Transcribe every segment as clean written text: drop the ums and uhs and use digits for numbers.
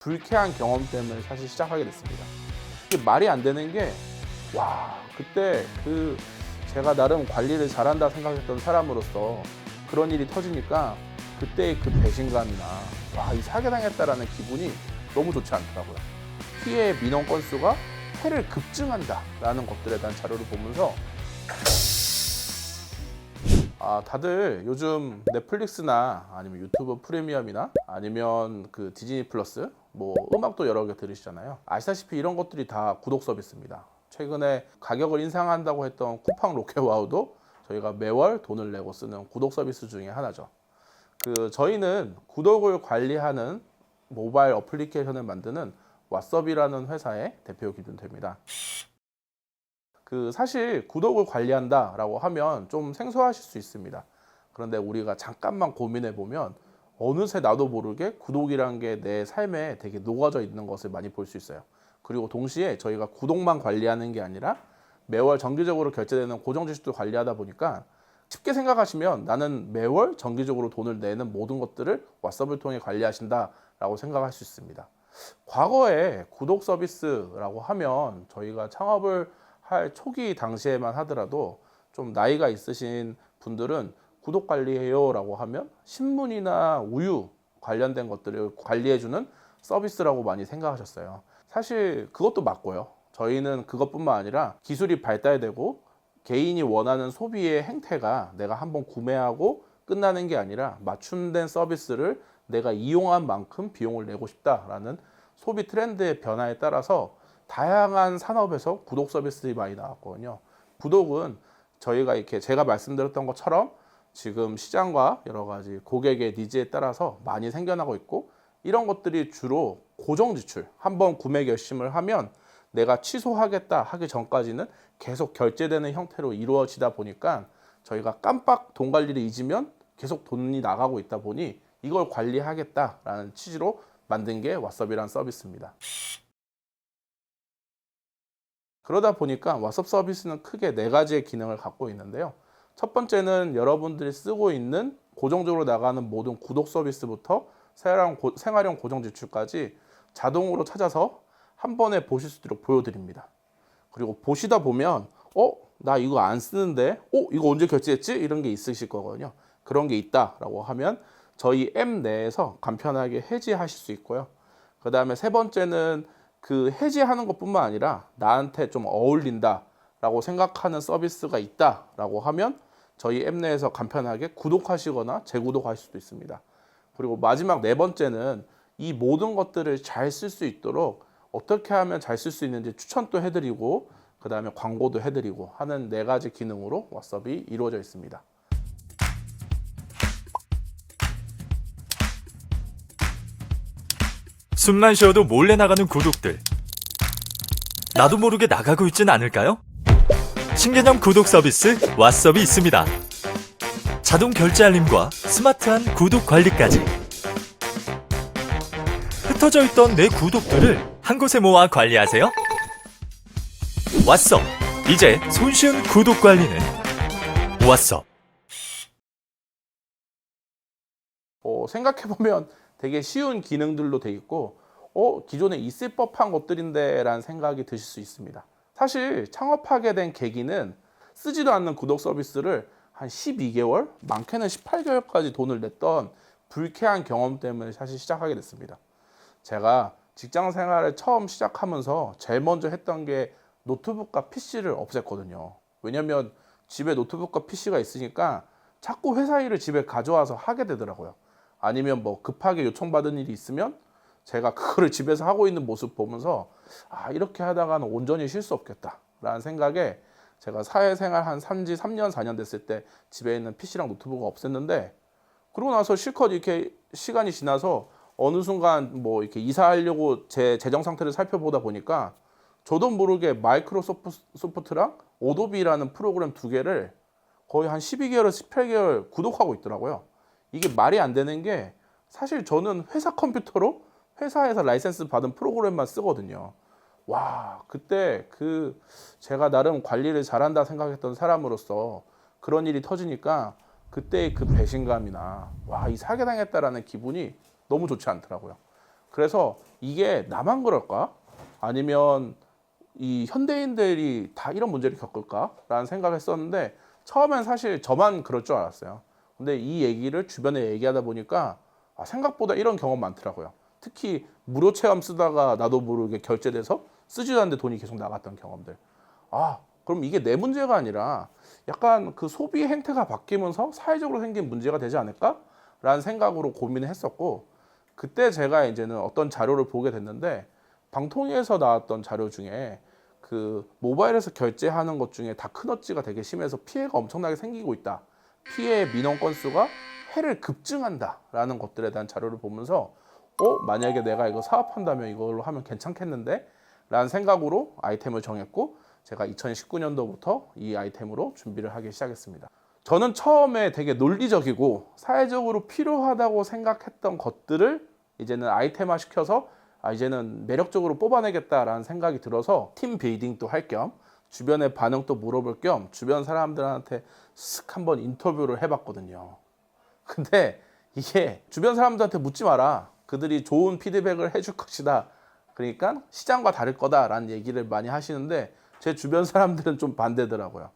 불쾌한 경험 때문에 사실 시작하게 됐습니다. 이게 말이 안 되는 게, 그때 제가 나름 관리를 잘한다 생각했던 사람으로서 그런 일이 터지니까 그때의 그 배신감이나 이 사기당했다라는 기분이 너무 좋지 않더라고요. 피해 민원 건수가 해를 급증한다라는 것들에 대한 자료를 보면서 다들 요즘 넷플릭스나 아니면 유튜브 프리미엄이나 아니면 그 디즈니 플러스 음악도 여러 개 들으시잖아요. 아시다시피 이런 것들이 다 구독 서비스입니다. 최근에 가격을 인상한다고 했던 쿠팡 로켓와우도 저희가 매월 돈을 내고 쓰는 구독 서비스 중에 하나죠. 저희는 구독을 관리하는 모바일 어플리케이션을 만드는 왓썹이라는 회사의 대표 기준됩니다. 사실 구독을 관리한다라고 하면 좀 생소하실 수 있습니다. 그런데 우리가 잠깐만 고민해 보면 어느새 나도 모르게 구독이란 게 내 삶에 되게 녹아져 있는 것을 많이 볼 수 있어요. 그리고 동시에 저희가 구독만 관리하는 게 아니라 매월 정기적으로 결제되는 고정 지출도 관리하다 보니까 쉽게 생각하시면 나는 매월 정기적으로 돈을 내는 모든 것들을 왓썹을 통해 관리하신다라고 생각할 수 있습니다. 과거에 구독 서비스라고 하면 저희가 창업을 할 초기 당시에만 하더라도 좀 나이가 있으신 분들은 구독 관리해요 라고 하면 신문이나 우유 관련된 것들을 관리해주는 서비스라고 많이 생각하셨어요. 사실 그것도 맞고요. 저희는 그것뿐만 아니라 기술이 발달되고 개인이 원하는 소비의 행태가 내가 한번 구매하고 끝나는 게 아니라 맞춤된 서비스를 내가 이용한 만큼 비용을 내고 싶다라는 소비 트렌드의 변화에 따라서 다양한 산업에서 구독 서비스들이 많이 나왔거든요. 구독은 저희가 이렇게 제가 말씀드렸던 것처럼 지금 시장과 여러 가지 고객의 니즈에 따라서 많이 생겨나고 있고, 이런 것들이 주로 고정 지출, 한번 구매 결심을 하면 내가 취소하겠다 하기 전까지는 계속 결제되는 형태로 이루어지다 보니까 저희가 깜빡 돈 관리를 잊으면 계속 돈이 나가고 있다 보니 이걸 관리하겠다라는 취지로 만든 게 왓썹이라는 서비스입니다. 그러다 보니까 왓썹 서비스는 크게 4가지의 기능을 갖고 있는데요. 첫 번째는 여러분들이 쓰고 있는 고정적으로 나가는 모든 구독 서비스부터 생활용 고정 지출까지 자동으로 찾아서 한 번에 보실 수 있도록 보여드립니다. 그리고 보시다 보면 나 이거 안 쓰는데 이거 언제 결제했지? 이런 게 있으실 거거든요. 그런 게 있다라고 하면 저희 앱 내에서 간편하게 해지하실 수 있고요. 그 다음에 세 번째는 해지하는 것뿐만 아니라 나한테 좀 어울린다라고 생각하는 서비스가 있다라고 하면 저희 앱 내에서 간편하게 구독하시거나 재구독하실 수도 있습니다. 그리고 마지막 4번째는 이 모든 것들을 잘 쓸 수 있도록 어떻게 하면 잘 쓸 수 있는지 추천도 해드리고 그 다음에 광고도 해드리고 하는 4가지 기능으로 왓썹이 이루어져 있습니다. 숨만 쉬어도 몰래 나가는 구독들. 나도 모르게 나가고 있진 않을까요? 신개념 구독 서비스 왓썹이 있습니다. 자동 결제 알림과 스마트한 구독 관리까지. 흩어져 있던 내 구독들을 한 곳에 모아 관리하세요. 왓썹. 이제 손쉬운 구독 관리는 왓썹. 생각해보면 되게 쉬운 기능들로 돼 있고 기존에 있을 법한 것들인데 라는 생각이 드실 수 있습니다. 사실 창업하게 된 계기는 쓰지도 않는 구독 서비스를 한 12개월, 많게는 18개월까지 돈을 냈던 불쾌한 경험 때문에 사실 시작하게 됐습니다. 제가 직장 생활을 처음 시작하면서 제일 먼저 했던 게 노트북과 PC를 없앴거든요. 왜냐면 집에 노트북과 PC가 있으니까 자꾸 회사 일을 집에 가져와서 하게 되더라고요. 아니면 급하게 요청받은 일이 있으면 제가 그거를 집에서 하고 있는 모습 보면서 이렇게 하다가는 온전히 쉴 수 없겠다 라는 생각에 제가 사회생활 한 3년 4년 됐을 때 집에 있는 PC랑 노트북을 없앴는데, 그러고 나서 실컷 이렇게 시간이 지나서 어느 순간 이렇게 이사하려고 제 재정 상태를 살펴보다 보니까 저도 모르게 마이크로소프트랑 오도비라는 프로그램 2개를 거의 한 12개월, 18개월 구독하고 있더라고요. 이게 말이 안 되는 게, 사실 저는 회사 컴퓨터로 회사에서 라이센스 받은 프로그램만 쓰거든요. 그때 제가 나름 관리를 잘한다 생각했던 사람으로서 그런 일이 터지니까 그때의 그 배신감이나 이 사기당했다라는 기분이 너무 좋지 않더라고요. 그래서 이게 나만 그럴까? 아니면 이 현대인들이 다 이런 문제를 겪을까라는 생각을 했었는데 처음엔 사실 저만 그럴 줄 알았어요. 근데 이 얘기를 주변에 얘기하다 보니까 생각보다 이런 경험 많더라고요. 특히 무료 체험 쓰다가 나도 모르게 결제돼서 쓰지도 않는데 돈이 계속 나갔던 경험들. 그럼 이게 내 문제가 아니라 약간 그 소비 행태가 바뀌면서 사회적으로 생긴 문제가 되지 않을까라는 생각으로 고민을 했었고, 그때 제가 이제는 어떤 자료를 보게 됐는데 방통위에서 나왔던 자료 중에 그 모바일에서 결제하는 것 중에 다크너츠가 되게 심해서 피해가 엄청나게 생기고 있다. 피해 민원 건수가 해를 급증한다라는 것들에 대한 자료를 보면서 만약에 내가 이거 사업한다면 이걸로 하면 괜찮겠는데? 라는 생각으로 아이템을 정했고 제가 2019년도부터 이 아이템으로 준비를 하기 시작했습니다. 저는 처음에 되게 논리적이고 사회적으로 필요하다고 생각했던 것들을 이제는 아이템화 시켜서 이제는 매력적으로 뽑아내겠다라는 생각이 들어서 팀 빌딩도 할 겸 주변의 반응도 물어볼 겸 주변 사람들한테 쓱 한번 인터뷰를 해봤거든요. 근데 이게 주변 사람들한테 묻지 마라. 그들이 좋은 피드백을 해줄 것이다. 그러니까 시장과 다를 거다라는 얘기를 많이 하시는데 제 주변 사람들은 좀 반대더라고요.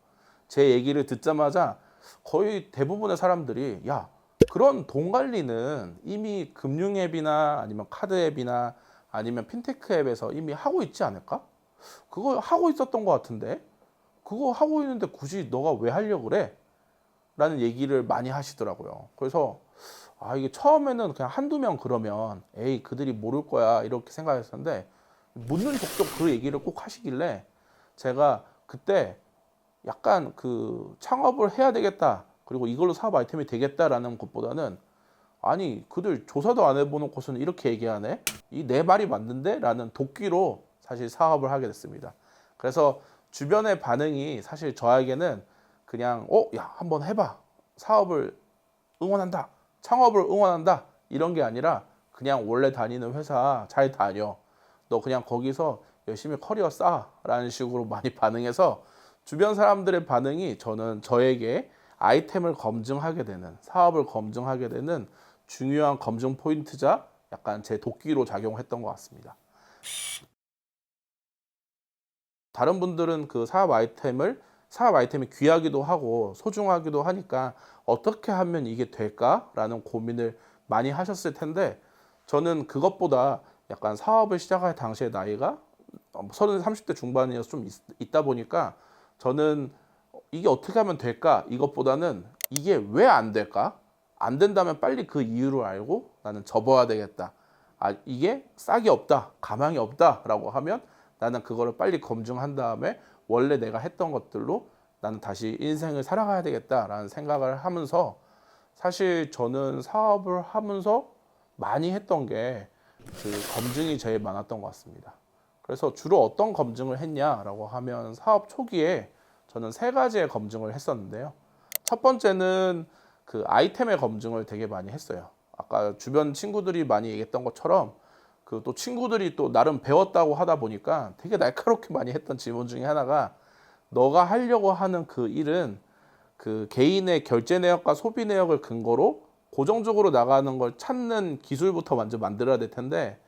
제 얘기를 듣자마자 거의 대부분의 사람들이 야, 그런 돈 관리는 이미 금융 앱이나 아니면 카드 앱이나 아니면 핀테크 앱에서 이미 하고 있지 않을까? 그거 하고 있었던 것 같은데 그거 하고 있는데 굳이 너가 왜 하려고 그래? 라는 얘기를 많이 하시더라고요. 그래서 이게 처음에는 그냥 한두 명 그러면 에이 그들이 모를 거야 이렇게 생각했었는데 묻는 족족 그 얘기를 꼭 하시길래 제가 그때 약간 그 창업을 해야 되겠다 그리고 이걸로 사업 아이템이 되겠다라는 것보다는 아니 그들 조사도 안 해보놓고서는 이렇게 얘기하네? 이 내 말이 맞는데? 라는 도끼로 사실 사업을 하게 됐습니다. 그래서 주변의 반응이 사실 저에게는 그냥 야 한번 해봐 사업을 응원한다 창업을 응원한다 이런 게 아니라 그냥 원래 다니는 회사 잘 다녀 너 그냥 거기서 열심히 커리어 쌓아 라는 식으로 많이 반응해서 주변 사람들의 반응이 저는 저에게 아이템을 검증하게 되는 사업을 검증하게 되는 중요한 검증 포인트자 약간 제 도끼로 작용했던 것 같습니다. 다른 분들은 그 사업 아이템이 귀하기도 하고 소중하기도 하니까 어떻게 하면 이게 될까라는 고민을 많이 하셨을 텐데 저는 그것보다 약간 사업을 시작할 당시의 나이가 30대 중반이어서 좀 있다 보니까 저는 이게 어떻게 하면 될까 이것보다는 이게 왜 안 될까? 안 된다면 빨리 그 이유를 알고 나는 접어야 되겠다. 이게 싹이 없다, 가망이 없다라고 하면 나는 그거를 빨리 검증한 다음에 원래 내가 했던 것들로 나는 다시 인생을 살아가야 되겠다라는 생각을 하면서 사실 저는 사업을 하면서 많이 했던 게 그 검증이 제일 많았던 것 같습니다. 그래서 주로 어떤 검증을 했냐라고 하면 사업 초기에 저는 3가지의 검증을 했었는데요. 첫 번째는 그 아이템의 검증을 되게 많이 했어요. 아까 주변 친구들이 많이 얘기했던 것처럼 그 또 친구들이 또 나름 배웠다고 하다 보니까 되게 날카롭게 많이 했던 질문 중에 하나가 너가 하려고 하는 그 일은 그 개인의 결제 내역과 소비 내역을 근거로 고정적으로 나가는 걸 찾는 기술부터 먼저 만들어야 될 텐데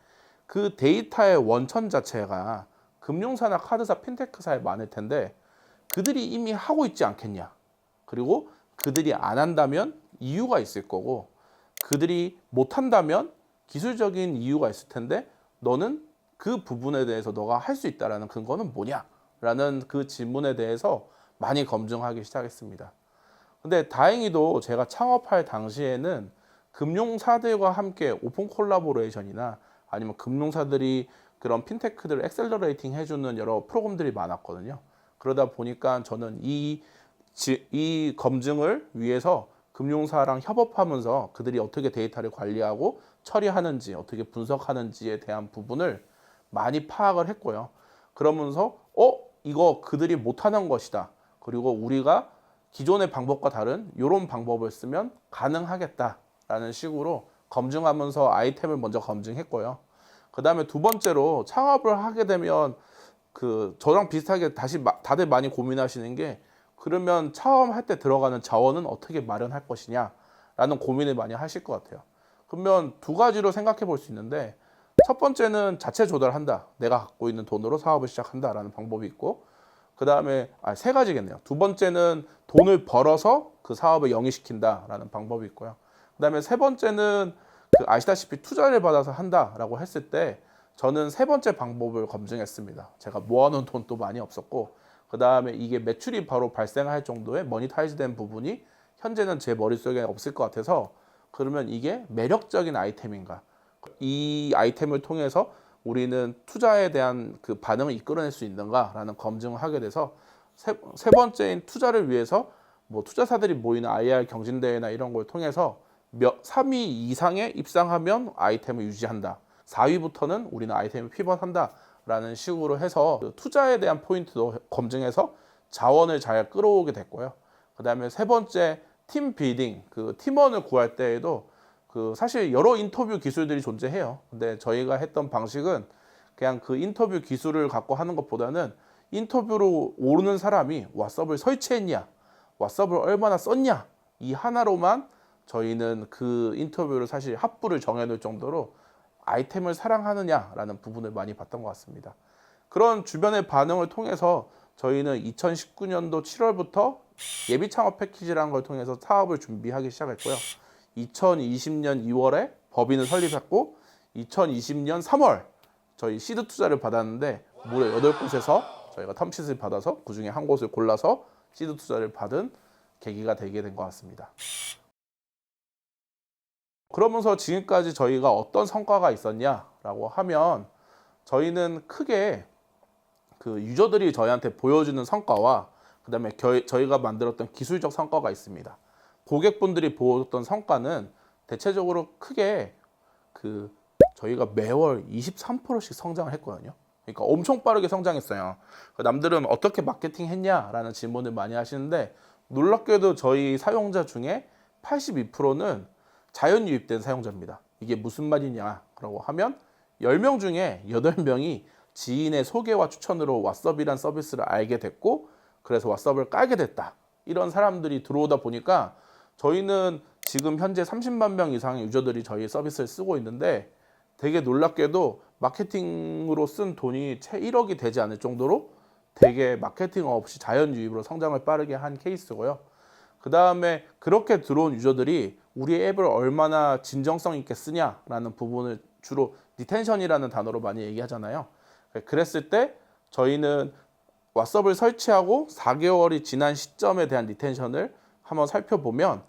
그 데이터의 원천 자체가 금융사나 카드사, 핀테크사에 많을 텐데 그들이 이미 하고 있지 않겠냐. 그리고 그들이 안 한다면 이유가 있을 거고 그들이 못 한다면 기술적인 이유가 있을 텐데 너는 그 부분에 대해서 너가 할 수 있다라는 근거는 뭐냐? 라는 그 질문에 대해서 많이 검증하기 시작했습니다. 근데 다행히도 제가 창업할 당시에는 금융사들과 함께 오픈 콜라보레이션이나 아니면 금융사들이 그런 핀테크들을 엑셀러레이팅 해주는 여러 프로그램들이 많았거든요. 그러다 보니까 저는 이 검증을 위해서 금융사랑 협업하면서 그들이 어떻게 데이터를 관리하고 처리하는지 어떻게 분석하는지에 대한 부분을 많이 파악을 했고요. 그러면서 이거 그들이 못하는 것이다. 그리고 우리가 기존의 방법과 다른 이런 방법을 쓰면 가능하겠다라는 식으로 검증하면서 아이템을 먼저 검증했고요. 그 다음에 두 번째로 창업을 하게 되면 그 저랑 비슷하게 다시 다들 많이 고민하시는 게 그러면 처음 할 때 들어가는 자원은 어떻게 마련할 것이냐 라는 고민을 많이 하실 것 같아요. 그러면 2가지로 생각해 볼 수 있는데 첫 번째는 자체 조달한다. 내가 갖고 있는 돈으로 사업을 시작한다라는 방법이 있고, 그 다음에 세 가지겠네요. 두 번째는 돈을 벌어서 그 사업을 영위시킨다라는 방법이 있고요. 그 다음에 세 번째는 아시다시피 투자를 받아서 한다라고 했을 때 저는 세 번째 방법을 검증했습니다. 제가 모아놓은 돈도 많이 없었고, 그 다음에 이게 매출이 바로 발생할 정도의 머니타이즈된 부분이 현재는 제 머릿속에 없을 것 같아서, 그러면 이게 매력적인 아이템인가? 이 아이템을 통해서 우리는 투자에 대한 그 반응을 이끌어낼 수 있는가라는 검증을 하게 돼서 세 번째인 투자를 위해서 뭐 투자사들이 모이는 IR 경진대회나 이런 걸 통해서 3위 이상에 입상하면 아이템을 유지한다. 4위부터는 우리는 아이템을 피벗한다라는 식으로 해서 투자에 대한 포인트도 검증해서 자원을 잘 끌어오게 됐고요. 그 다음에 세 번째 팀 빌딩, 그 팀원을 구할 때에도 사실 여러 인터뷰 기술들이 존재해요. 근데 저희가 했던 방식은 그냥 그 인터뷰 기술을 갖고 하는 것보다는 인터뷰로 오르는 사람이 왓썹을 설치했냐, 왓썹을 얼마나 썼냐, 이 하나로만 저희는 그 인터뷰를 사실 합부를 정해놓을 정도로 아이템을 사랑하느냐라는 부분을 많이 봤던 것 같습니다. 그런 주변의 반응을 통해서 저희는 2019년도 7월부터 예비 창업 패키지라는 걸 통해서 사업을 준비하기 시작했고요. 2020년 2월에 법인을 설립했고 2020년 3월 저희 시드 투자를 받았는데 무려 8곳에서 저희가 텀칫을 받아서 그중에 한 곳을 골라서 시드 투자를 받은 계기가 되게 된 것 같습니다. 그러면서 지금까지 저희가 어떤 성과가 있었냐라고 하면 저희는 크게 그 유저들이 저희한테 보여주는 성과와 그 다음에 저희가 만들었던 기술적 성과가 있습니다. 고객분들이 보였던 성과는 대체적으로 크게 저희가 매월 23%씩 성장을 했거든요. 그러니까 엄청 빠르게 성장했어요. 남들은 어떻게 마케팅 했냐라는 질문을 많이 하시는데 놀랍게도 저희 사용자 중에 82%는 자연 유입된 사용자입니다. 이게 무슨 말이냐라고 하면 10명 중에 8명이 지인의 소개와 추천으로 왓썹이란 서비스를 알게 됐고 그래서 왓썹을 깔게 됐다. 이런 사람들이 들어오다 보니까 저희는 지금 현재 30만 명 이상의 유저들이 저희 서비스를 쓰고 있는데 되게 놀랍게도 마케팅으로 쓴 돈이 채 1억이 되지 않을 정도로 되게 마케팅 없이 자연 유입으로 성장을 빠르게 한 케이스고요. 그 다음에 그렇게 들어온 유저들이 우리 앱을 얼마나 진정성 있게 쓰냐라는 부분을 주로 리텐션이라는 단어로 많이 얘기하잖아요. 그랬을 때 저희는 왓썹을 설치하고 4개월이 지난 시점에 대한 리텐션을 한번 살펴보면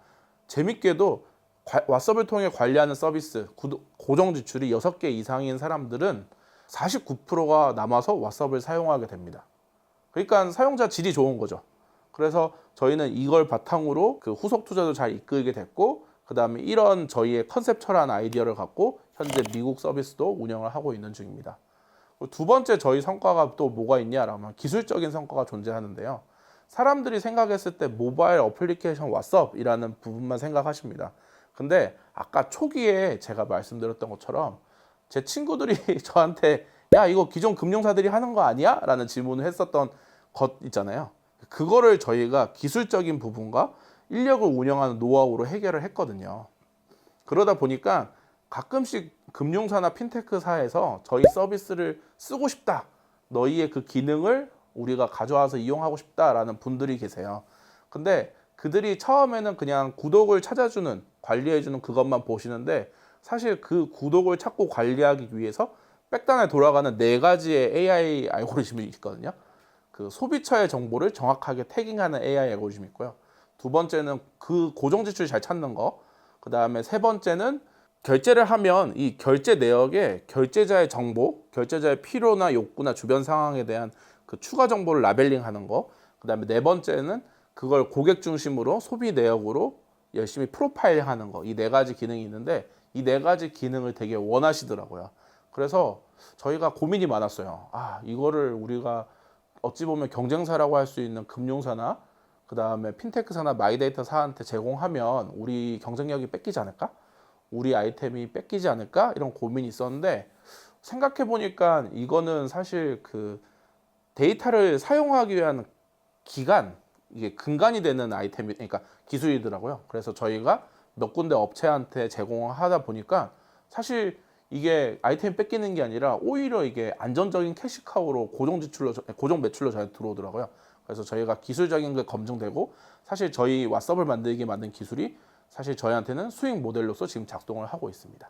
재밌게도 왓썹을 통해 관리하는 서비스 고정 지출이 6개 이상인 사람들은 49%가 남아서 왓썹을 사용하게 됩니다. 그러니까 사용자 질이 좋은 거죠. 그래서 저희는 이걸 바탕으로 그 후속 투자도 잘 이끌게 됐고 그 다음에 이런 저희의 컨셉처럼 아이디어를 갖고 현재 미국 서비스도 운영을 하고 있는 중입니다. 두 번째 저희 성과가 또 뭐가 있냐라면 기술적인 성과가 존재하는데요. 사람들이 생각했을 때 모바일 어플리케이션 왓썹이라는 부분만 생각하십니다. 근데 아까 초기에 제가 말씀드렸던 것처럼 제 친구들이 저한테 야 이거 기존 금융사들이 하는 거 아니야? 라는 질문을 했었던 것 있잖아요. 그거를 저희가 기술적인 부분과 인력을 운영하는 노하우로 해결을 했거든요. 그러다 보니까 가끔씩 금융사나 핀테크사에서 저희 서비스를 쓰고 싶다. 너희의 그 기능을 우리가 가져와서 이용하고 싶다라는 분들이 계세요. 근데 그들이 처음에는 그냥 구독을 찾아주는, 관리해주는 그것만 보시는데 사실 그 구독을 찾고 관리하기 위해서 백단에 돌아가는 4가지의 AI 알고리즘이 있거든요. 그 소비처의 정보를 정확하게 태깅하는 AI 알고리즘이 있고요. 두 번째는 그 고정 지출 잘 찾는 거. 그 다음에 세 번째는 결제를 하면 이 결제 내역에 결제자의 정보, 결제자의 필요나 욕구나 주변 상황에 대한 그 추가 정보를 라벨링하는 거. 그 다음에 네 번째는 그걸 고객 중심으로 소비 내역으로 열심히 프로파일하는 거. 이 4가지 기능이 있는데 이 4가지 기능을 되게 원하시더라고요. 그래서 저희가 고민이 많았어요. 이거를 우리가 어찌 보면 경쟁사라고 할 수 있는 금융사나 그 다음에 핀테크사나 마이데이터사한테 제공하면 우리 경쟁력이 뺏기지 않을까? 우리 아이템이 뺏기지 않을까? 이런 고민이 있었는데 생각해 보니까 이거는 사실 그 데이터를 사용하기 위한 이게 근간이 되는 아이템이, 그러니까 기술이더라고요. 그래서 저희가 몇 군데 업체한테 제공하다 보니까 사실 이게 아이템 뺏기는 게 아니라 오히려 이게 안정적인 캐시카우로 고정 매출로 저희 들어오더라고요. 그래서 저희가 기술적인 게 검증되고 사실 저희 왓썹을 만들게 만든 기술이 사실 저희한테는 수익 모델로서 지금 작동을 하고 있습니다.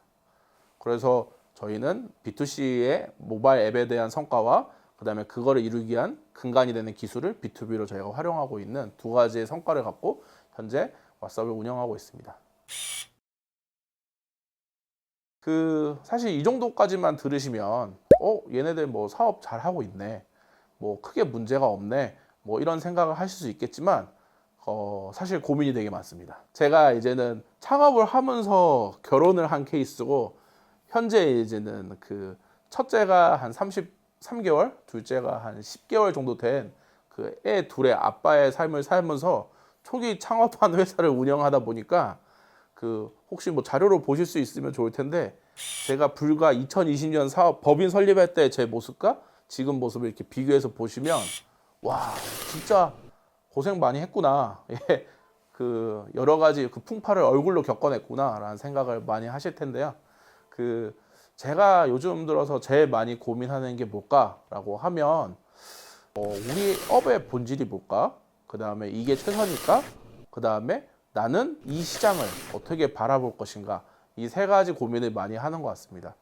그래서 저희는 B2C의 모바일 앱에 대한 성과와 그다음에 그거를 이루기 위한 근간이 되는 기술을 B2B로 저희가 활용하고 있는 두 가지의 성과를 갖고 현재 왓썹을 운영하고 있습니다. 사실 이 정도까지만 들으시면 얘네들 뭐 사업 잘 하고 있네, 뭐 크게 문제가 없네, 뭐 이런 생각을 하실 수 있겠지만 사실 고민이 되게 많습니다. 제가 이제는 창업을 하면서 결혼을 한 케이스고 현재 이제는 그 첫째가 한 33개월, 둘째가 한 10개월 정도 된 그 애 둘의 아빠의 삶을 살면서 초기 창업한 회사를 운영하다 보니까 혹시 뭐 자료로 보실 수 있으면 좋을 텐데 제가 불과 2020년 사업 법인 설립할 때 제 모습과 지금 모습을 이렇게 비교해서 보시면 와 진짜 고생 많이 했구나. 예, 여러 가지 풍파를 얼굴로 겪어냈구나라는 생각을 많이 하실 텐데요. 제가 요즘 들어서 제일 많이 고민하는 게 뭘까라고 하면 우리 업의 본질이 뭘까? 그 다음에 이게 최선일까? 그 다음에 나는 이 시장을 어떻게 바라볼 것인가? 이 세 가지 고민을 많이 하는 것 같습니다.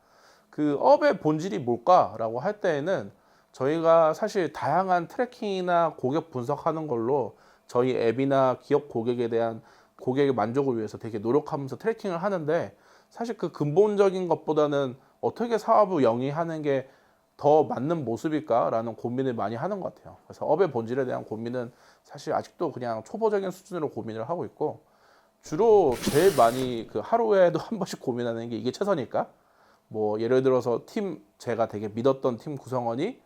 업의 본질이 뭘까라고 할 때에는 저희가 사실 다양한 트래킹이나 고객 분석하는 걸로 저희 앱이나 기업 고객에 대한 고객의 만족을 위해서 되게 노력하면서 트래킹을 하는데 사실 그 근본적인 것보다는 어떻게 사업을 영위하는 게 더 맞는 모습일까라는 고민을 많이 하는 것 같아요. 그래서 업의 본질에 대한 고민은 사실 아직도 그냥 초보적인 수준으로 고민을 하고 있고 주로 제일 많이 하루에도 한 번씩 고민하는 게 이게 최선일까? 뭐 예를 들어서 제가 되게 믿었던 팀 구성원이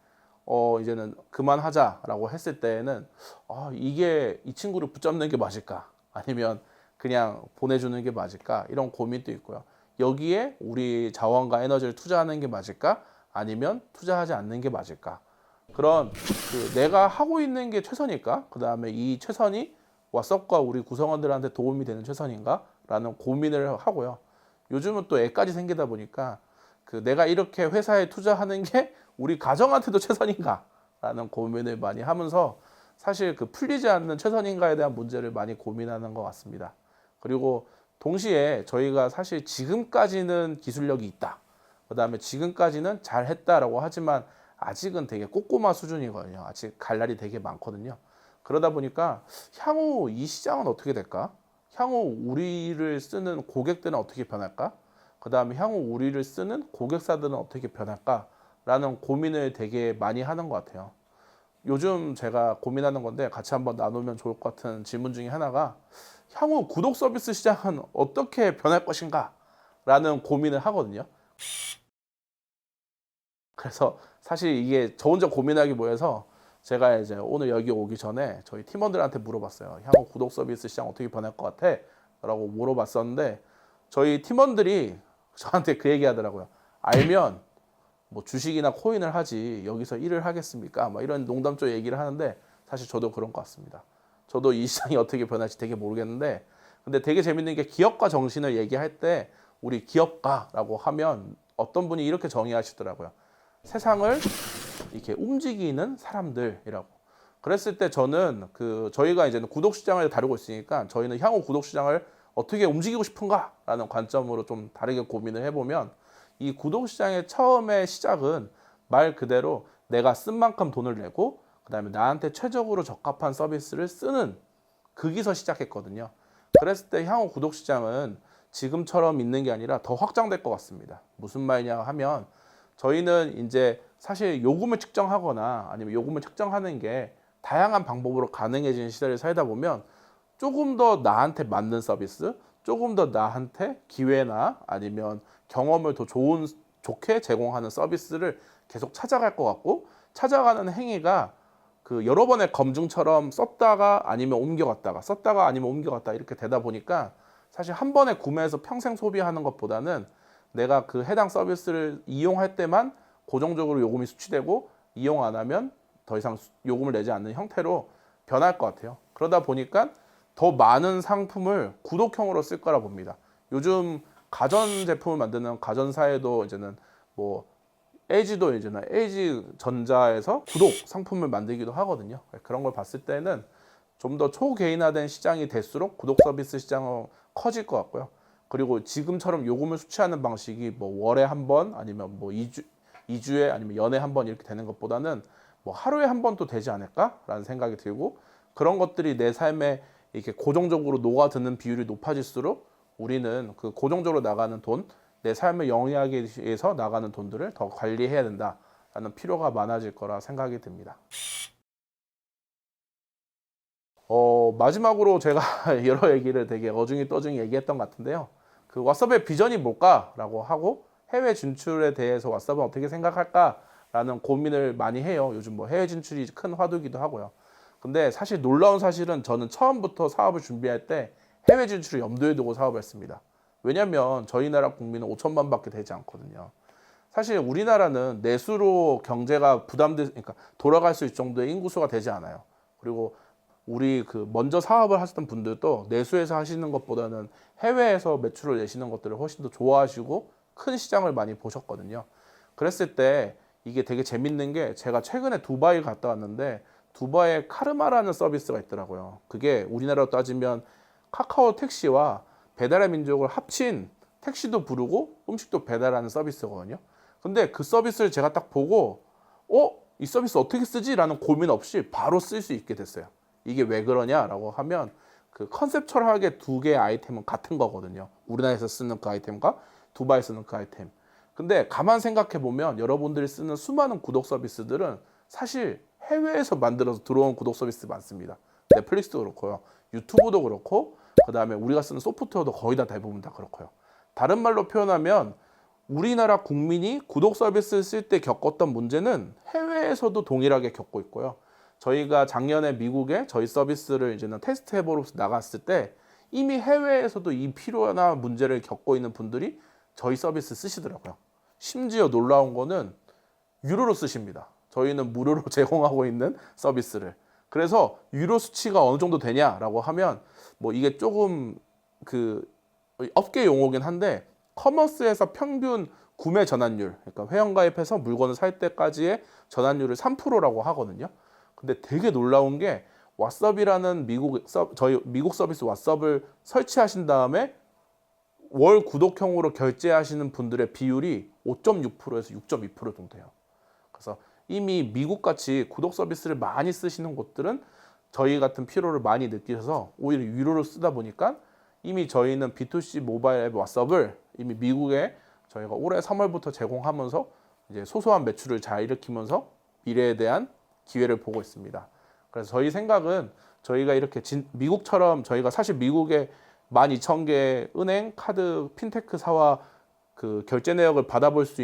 이제는 그만하자라고 했을 때에는 이게 이 친구를 붙잡는 게 맞을까? 아니면 그냥 보내주는 게 맞을까? 이런 고민도 있고요. 여기에 우리 자원과 에너지를 투자하는 게 맞을까? 아니면 투자하지 않는 게 맞을까? 그런 내가 하고 있는 게 최선일까? 그 다음에 이 최선이 왓썹과 우리 구성원들한테 도움이 되는 최선인가? 라는 고민을 하고요. 요즘은 또 애까지 생기다 보니까 내가 이렇게 회사에 투자하는 게 우리 가정한테도 최선인가? 라는 고민을 많이 하면서 사실 풀리지 않는 최선인가에 대한 문제를 많이 고민하는 것 같습니다. 그리고 동시에 저희가 사실 지금까지는 기술력이 있다. 그 다음에 지금까지는 잘했다라고 하지만 아직은 되게 꼬꼬마 수준이거든요. 아직 갈 날이 되게 많거든요. 그러다 보니까 향후 이 시장은 어떻게 될까? 향후 우리를 쓰는 고객들은 어떻게 변할까? 그 다음에 향후 우리를 쓰는 고객사들은 어떻게 변할까? 라는 고민을 되게 많이 하는 것 같아요. 요즘 제가 고민하는 건데 같이 한번 나누면 좋을 것 같은 질문 중에 하나가 향후 구독 서비스 시장은 어떻게 변할 것인가? 라는 고민을 하거든요. 그래서 사실 이게 저 혼자 고민하기 뭐해서 제가 이제 오늘 여기 오기 전에 저희 팀원들한테 물어봤어요. 향후 구독 서비스 시장 어떻게 변할 것 같아? 라고 물어봤었는데 저희 팀원들이 저한테 그 얘기 하더라고요. 알면 뭐 주식이나 코인을 하지 여기서 일을 하겠습니까? 막 이런 농담적 얘기를 하는데 사실 저도 그런 것 같습니다. 저도 이 시장이 어떻게 변할지 되게 모르겠는데 근데 되게 재밌는 게 기업가 정신을 얘기할 때 우리 기업가라고 하면 어떤 분이 이렇게 정의하시더라고요. 세상을 이렇게 움직이는 사람들이라고. 그랬을 때 저는 저희가 이제는 구독 시장을 다루고 있으니까 저희는 향후 구독 시장을 어떻게 움직이고 싶은가라는 관점으로 좀 다르게 고민을 해보면 이 구독 시장의 처음의 시작은 말 그대로 내가 쓴 만큼 돈을 내고 그다음에 나한테 최적으로 적합한 서비스를 쓰는 거기서 시작했거든요. 그랬을 때 향후 구독 시장은 지금처럼 있는 게 아니라 더 확장될 것 같습니다. 무슨 말이냐 하면 저희는 이제 사실 요금을 측정하거나 아니면 요금을 측정하는 게 다양한 방법으로 가능해진 시대를 살다 보면 조금 더 나한테 맞는 서비스, 조금 더 나한테 기회나 아니면 경험을 더 좋게 제공하는 서비스를 계속 찾아갈 것 같고 찾아가는 행위가 여러 번의 검증처럼 썼다가 아니면 옮겨갔다가 썼다가 아니면 옮겨갔다 이렇게 되다 보니까 사실 한 번에 구매해서 평생 소비하는 것보다는 내가 해당 서비스를 이용할 때만 고정적으로 요금이 수취되고 이용 안 하면 더 이상 요금을 내지 않는 형태로 변할 것 같아요. 그러다 보니까 더 많은 상품을 구독형으로 쓸 거라 봅니다. 요즘 가전 제품을 만드는 가전사에도 이제는 뭐 LG도 이제는 LG 전자에서 구독 상품을 만들기도 하거든요. 그런 걸 봤을 때는 좀 더 초개인화된 시장이 될수록 구독 서비스 시장은 커질 것 같고요. 그리고 지금처럼 요금을 수취하는 방식이 뭐 월에 한 번 아니면 뭐 2주에 아니면 연에 한 번 이렇게 되는 것보다는 뭐 하루에 한 번도 되지 않을까라는 생각이 들고, 그런 것들이 내 삶에 이렇게 고정적으로 녹아드는 비율이 높아질수록 우리는 그 고정적으로 나가는 돈, 내 삶을 영위하기 위해서 나가는 돈들을 더 관리해야 된다라는 필요가 많아질 거라 생각이 듭니다. 마지막으로 제가 여러 얘기를 되게 어중이 떠중이 얘기했던 것 같은데요. 그 왓썹의 비전이 뭘까라고 하고 해외 진출에 대해서 왓썹은 어떻게 생각할까라는 고민을 많이 해요. 요즘 뭐 해외 진출이 큰 화두기도 하고요. 근데 사실 놀라운 사실은 저는 처음부터 사업을 준비할 때 해외 진출을 염두에 두고 사업을 했습니다. 왜냐하면 저희 나라 국민은 5천만밖에 되지 않거든요. 사실 우리나라는 내수로 경제가 그러니까 돌아갈 수 있을 정도의 인구수가 되지 않아요. 그리고 우리 그 먼저 사업을 하셨던 분들도 내수에서 하시는 것보다는 해외에서 매출을 내시는 것들을 훨씬 더 좋아하시고 큰 시장을 많이 보셨거든요. 그랬을 때 이게 되게 재밌는 게, 제가 최근에 두바이 갔다 왔는데 두바이에 카르마라는 서비스가 있더라고요. 그게 우리나라로 따지면 카카오 택시와 배달의 민족을 합친 택시도 부르고 음식도 배달하는 서비스거든요. 근데 그 서비스를 제가 딱 보고 이 서비스 어떻게 쓰지? 라는 고민 없이 바로 쓸 수 있게 됐어요. 이게 왜 그러냐라고 하면 그 컨셉처럼하게 두 개의 아이템은 같은 거거든요. 우리나라에서 쓰는 그 아이템과 두바이에 쓰는 그 아이템. 근데 가만 생각해 보면 여러분들이 쓰는 수많은 구독 서비스들은 사실 해외에서 만들어서 들어온 구독 서비스 많습니다. 넷플릭스도 그렇고요. 유튜브도 그렇고, 그 다음에 우리가 쓰는 소프트웨어도 거의 다 대부분 다 그렇고요. 다른 말로 표현하면 우리나라 국민이 구독 서비스를 쓸 때 겪었던 문제는 해외에서도 동일하게 겪고 있고요. 저희가 작년에 미국에 저희 서비스를 이제는 테스트 해보러 나갔을 때 이미 해외에서도 이 필요나 문제를 겪고 있는 분들이 저희 서비스 쓰시더라고요. 심지어 놀라운 거는 유로로 쓰십니다. 저희는 무료로 제공하고 있는 서비스를. 그래서 유로 수치가 어느 정도 되냐라고 하면 뭐 이게 조금 그 업계 용어긴 한데, 커머스에서 평균 구매 전환율, 그러니까 회원가입해서 물건을 살 때까지의 전환율을 3%라고 하거든요. 근데 되게 놀라운 게 왓썹이라는 저희 미국 서비스 왓썹을 설치하신 다음에 월 구독형으로 결제하시는 분들의 비율이 5.6%에서 6.2% 정도 돼요. 그래서 이미 미국같이 구독 서비스를 많이 쓰시는 곳들은 저희 같은 필요를 많이 느끼셔서 오히려 유료로 쓰다 보니까 이미 저희는 B2C 모바일 앱 왓썹을 이미 미국에 저희가 올해 3월부터 제공하면서 이제 소소한 매출을 잘 일으키면서 미래에 대한 기회를 보고 있습니다. 그래서 저희 생각은 저희가 이렇게 미국처럼, 저희가 사실 미국에 12,000개 은행, 카드, 핀테크사와 그 결제 내역을 받아볼 수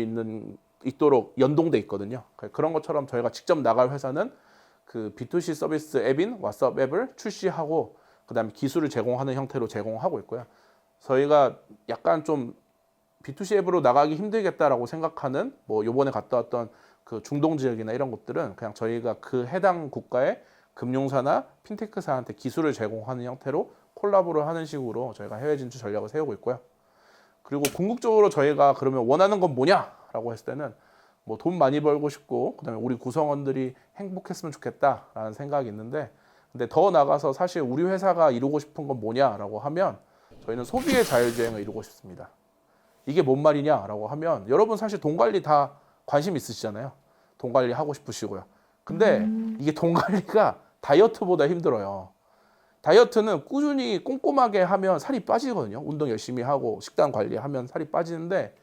있도록 연동돼 있거든요. 그런 것처럼 저희가 직접 나갈 회사는 그 B2C 서비스 앱인 왓썹 앱을 출시하고 그다음에 기술을 제공하는 형태로 제공하고 있고요. 저희가 약간 좀 B2C 앱으로 나가기 힘들겠다라고 생각하는 뭐 요번에 갔다 왔던 그 중동 지역이나 이런 곳들은 그냥 저희가 그 해당 국가의 금융사나 핀테크사한테 기술을 제공하는 형태로 콜라보를 하는 식으로 저희가 해외 진출 전략을 세우고 있고요. 그리고 궁극적으로 저희가 그러면 원하는 건 뭐냐라고 했을 때는 뭐 돈 많이 벌고 싶고 그다음에 우리 구성원들이 행복했으면 좋겠다라는 생각이 있는데, 근데 더 나가서 사실 우리 회사가 이루고 싶은 건 뭐냐라고 하면 저희는 소비의 자율주행을 이루고 싶습니다. 이게 뭔 말이냐라고 하면 여러분 사실 돈 관리 다 관심 있으시잖아요. 돈 관리 하고 싶으시고요. 근데 이게 돈 관리가 다이어트보다 힘들어요. 다이어트는 꾸준히 꼼꼼하게 하면 살이 빠지거든요. 운동 열심히 하고 식단 관리하면 살이 빠지는데,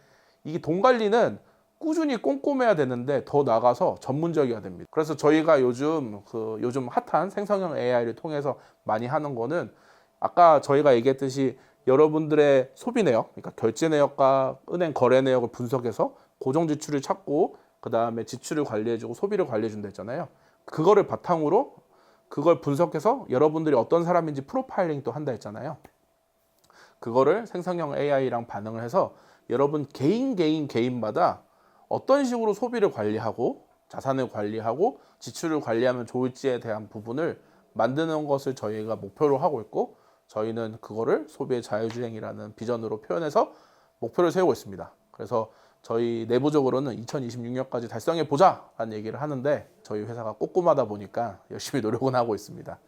이게 돈 관리는 꾸준히 꼼꼼해야 되는데 더 나가서 전문적이어야 됩니다. 그래서 저희가 요즘 핫한 생성형 AI를 통해서 많이 하는 거는 아까 저희가 얘기했듯이 여러분들의 소비 내역, 그러니까 결제 내역과 은행 거래 내역을 분석해서 고정 지출을 찾고 그 다음에 지출을 관리해주고 소비를 관리해준다 했잖아요. 그거를 바탕으로 그걸 분석해서 여러분들이 어떤 사람인지 프로파일링도 한다 했잖아요. 그거를 생성형 AI랑 반응을 해서 여러분 개인마다 어떤 식으로 소비를 관리하고 자산을 관리하고 지출을 관리하면 좋을지에 대한 부분을 만드는 것을 저희가 목표로 하고 있고, 저희는 그거를 소비의 자율주행이라는 비전으로 표현해서 목표를 세우고 있습니다. 그래서 저희 내부적으로는 2026년까지 달성해 보자라는 얘기를 하는데 저희 회사가 꼼꼼하다 보니까 열심히 노력은 하고 있습니다.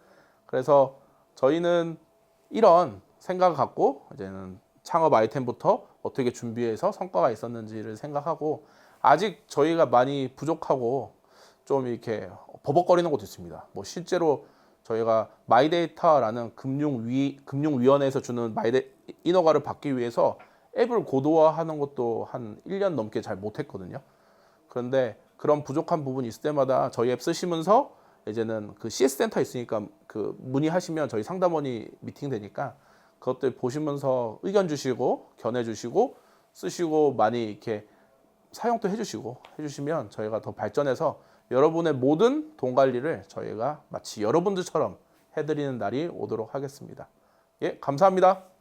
그래서 저희는 이런 생각을 갖고 이제는 창업 아이템부터 어떻게 준비해서 성과가 있었는지를 생각하고 아직 저희가 많이 부족하고 좀 이렇게 버벅거리는 것도 있습니다. 뭐 실제로 저희가 마이데이터라는 금융위원회에서 주는 인허가를 받기 위해서 앱을 고도화하는 것도 한 1년 넘게 잘 못했거든요. 그런데 그런 부족한 부분이 있을 때마다 저희 앱 쓰시면서 이제는 그 CS 센터 있으니까 그 문의하시면 저희 상담원이 미팅 되니까 그것들 보시면서 의견 주시고 견해 주시고 쓰시고 많이 이렇게 사용도 해주시면 저희가 더 발전해서 여러분의 모든 돈 관리를 저희가 마치 여러분들처럼 해드리는 날이 오도록 하겠습니다. 예, 감사합니다.